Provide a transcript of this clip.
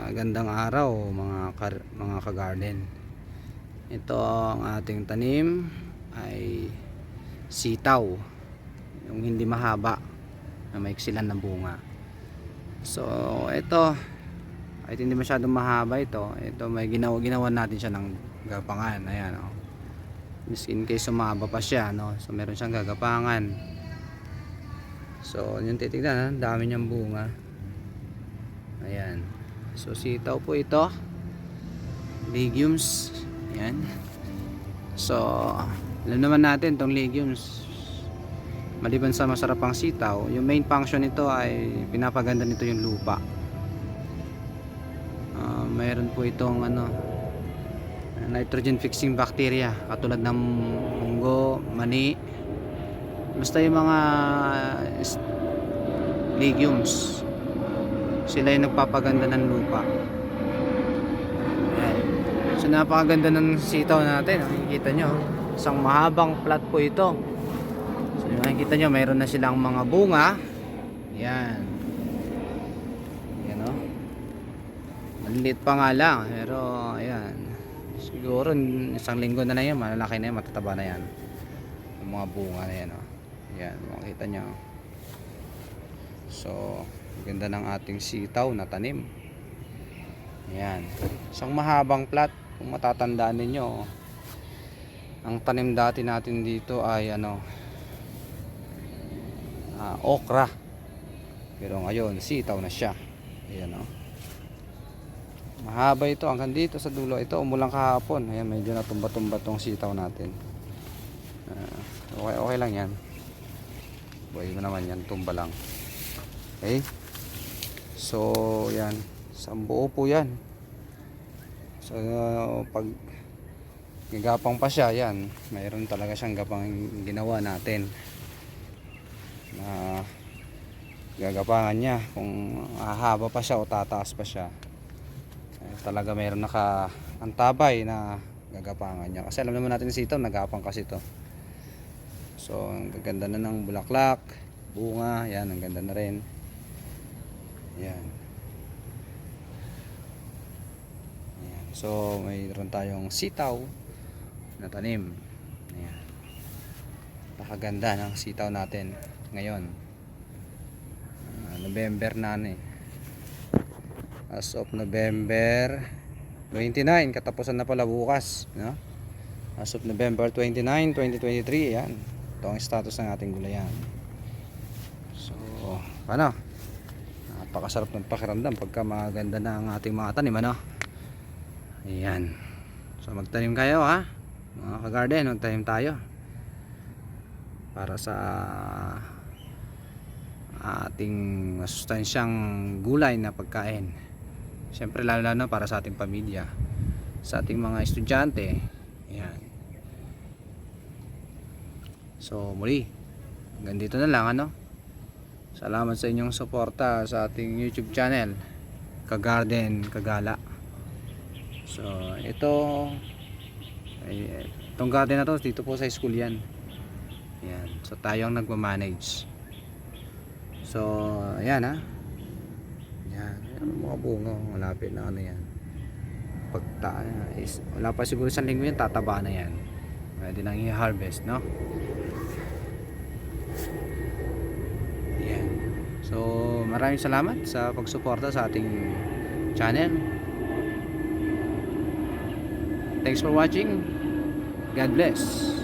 Magandang araw mga ka-garden. Ito ang ating tanim ay sitaw. Yung hindi mahaba na maiksilan na bunga. So ito ay hindi masyadong mahaba ito. Ito may ginawa natin siya ng gapangan. Ayan oh. Just in case sumaba pa siya no. So meron siyang gagapangan. So yung titignan, dami niyang bunga. Ayan. So sitaw po ito. Legumes. Ayan. So alam naman natin tong legumes, maliban sa masarap ang sitaw, yung main function nito ay pinapaganda nito yung lupa. Mayroon po itong nitrogen fixing bacteria katulad ng munggo, mani, basta yung mga legumes, sila yung nagpapaganda ng lupa. Ayan. So napakaganda ng sitaw natin, nakikita nyo, isang mahabang plat po ito. So nakikita nyo, mayroon na silang mga bunga. Yan. Yan o. Maliliit pa nga lang, pero ayan, siguro isang linggo na yan, malalaki na yan, matataba na yan yung mga bunga na yan o. Yan, makikita nyo. So ganda ng ating sitaw na tanim. Ayan, isang mahabang plat. Kung matatandaan ninyo, ang tanim dati natin dito ay okra, pero ngayon sitaw na siya. Ayan o. Mahaba ito hanggang dito sa dulo. Ito umulang kahapon. Ayan, medyo natumba-tumba tong sitaw natin. Okay lang yan. Buhay mo naman yan, tumba lang. Okay. So yan, isang buo po yan. So pag gagapang pa siya, yan, mayroon talaga siyang gapang ginawa natin na gagapangan niya. Kung hahaba pa siya o tataas pa siya, talaga mayroon nakaantabay na gagapangan niya. Kasi alam naman natin si sitaw, nagapang kasi ito. So ang gaganda na ng bulaklak, bunga, yan, ang ganda na rin. Yan. Ayan. So mayroon tayong sitaw na tanim. Ayan. Napakaganda ng sitaw natin ngayon. November na as of November 29, katapusan na pala bukas, no? As of November 29, 2023, ayan. Ito ang status ng ating gulayan. So paano? Napakasarap ng pakiramdam pagka maganda na ang ating mga tanim, ano? Ayan. So magtanim kayo, ha, mga ka-garden, magtanim tayo para sa ating masustansyang gulay na pagkain. Siyempre lalo na para sa ating pamilya, sa ating mga estudyante. Ayan. So muli, hanggang dito na lang, ano? Salamat sa inyong suporta sa ating YouTube channel, Ka-Garden Kagala. So itong garden na to, dito po sa school yan. Ayan. So tayo ang nagmamanage. So ayan, ha. Ayan, mga bunga, malapit na yan. Wala pa siguro isang linggo yan, tataba na yan. Pwede nang i-harvest, no? Ayan. So maraming salamat sa pagsuporta sa ating channel. Thanks for watching. God bless.